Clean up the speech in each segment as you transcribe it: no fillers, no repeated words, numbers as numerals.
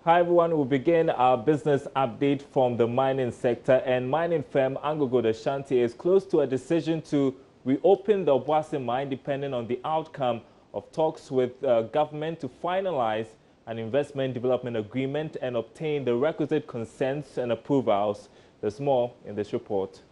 Hi everyone, we'll begin our business update from the mining sector, and mining firm AngloGold Ashanti is close to a decision to reopen the Obuasi mine depending on the outcome of talks with government to finalize an investment development agreement and obtain the requisite consents and approvals. There's more in this report.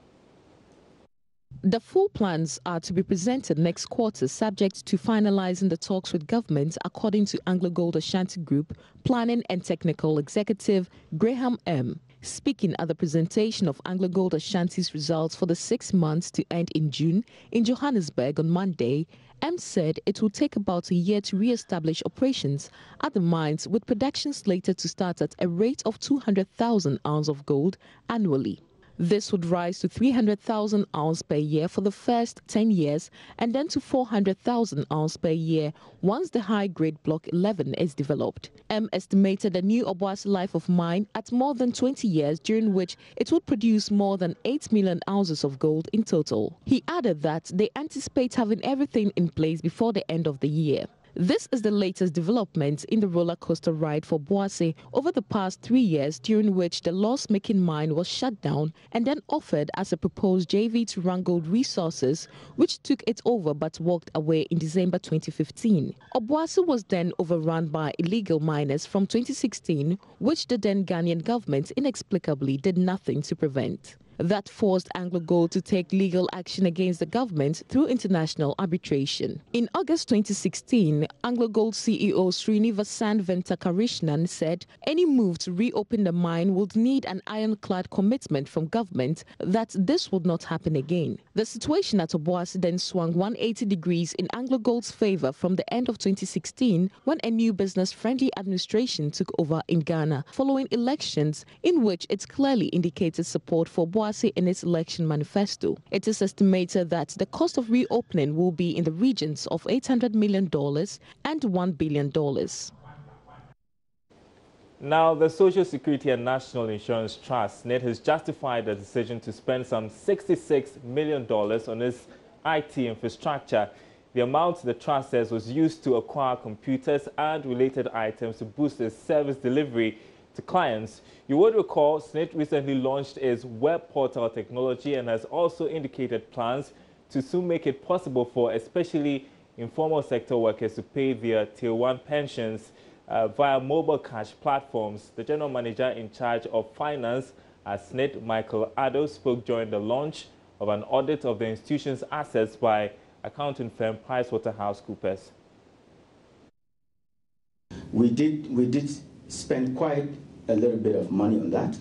The full plans are to be presented next quarter, subject to finalizing the talks with government, according to AngloGold Ashanti Group Planning and Technical Executive Graham M. Speaking at the presentation of AngloGold Ashanti's results for the 6 months to end in June in Johannesburg on Monday, M said it will take about a year to re-establish operations at the mines, with production slated to start at a rate of 200,000 ounces of gold annually. This would rise to 300,000 ounces per year for the first 10 years and then to 400,000 ounces per year once the high-grade Block 11 is developed. M estimated the new Obuasi life of mine at more than 20 years, during which it would produce more than 8 million ounces of gold in total. He added that they anticipate having everything in place before the end of the year. This is the latest development in the roller coaster ride for Obuasi over the past 3 years, during which the loss-making mine was shut down and then offered as a proposed JV to Randgold Resources, which took it over but walked away in December 2015. Obuasi was then overrun by illegal miners from 2016, which the then Ghanaian government inexplicably did nothing to prevent. That forced AngloGold to take legal action against the government through international arbitration. In August 2016, AngloGold CEO Srinivasan Venkatakrishnan said any move to reopen the mine would need an ironclad commitment from government that this would not happen again. The situation at Obuasi then swung 180 degrees in AngloGold's favor from the end of 2016, when a new business-friendly administration took over in Ghana following elections in which it clearly indicated support for Obuasi in its election manifesto. It is estimated that the cost of reopening will be in the regions of $800 million and $1 billion. Now, the Social Security and National Insurance Trust, SNIT, has justified the decision to spend some $66 million on its IT infrastructure. The amount, the trust says, was used to acquire computers and related items to boost its service delivery to clients. You would recall SNIT recently launched its web portal technology and has also indicated plans to soon make it possible for especially informal sector workers to pay their Tier 1 pensions via mobile cash platforms. The general manager in charge of finance at SNIT, Michael Addo, spoke during the launch of an audit of the institution's assets by accounting firm PricewaterhouseCoopers. We did spend quite a little bit of money on that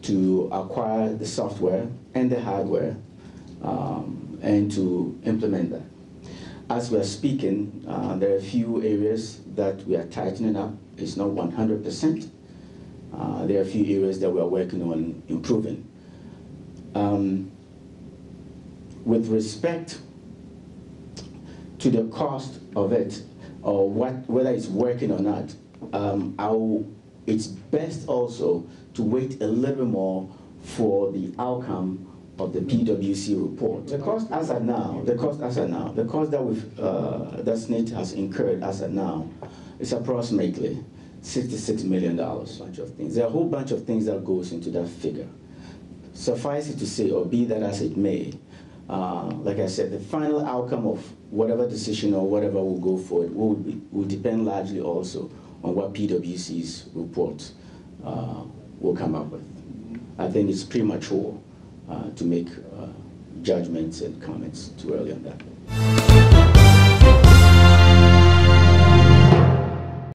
to acquire the software and the hardware and to implement that. As we are speaking, there are a few areas that we are tightening up. It's not 100%. There are a few areas that we are working on improving. With respect to the cost of it, or whether it's working or not, it's best also to wait a little bit more for the outcome of the PwC report. The cost as of now, the cost that SNIT has incurred as of now is approximately $66 million. Bunch of things. There are a whole bunch of things that goes into that figure. Suffice it to say, or be that as it may, like I said, the final outcome of whatever decision or whatever will go forward will depend largely also on what PwC's report will come up with. I think it's premature to make judgments and comments too early on that.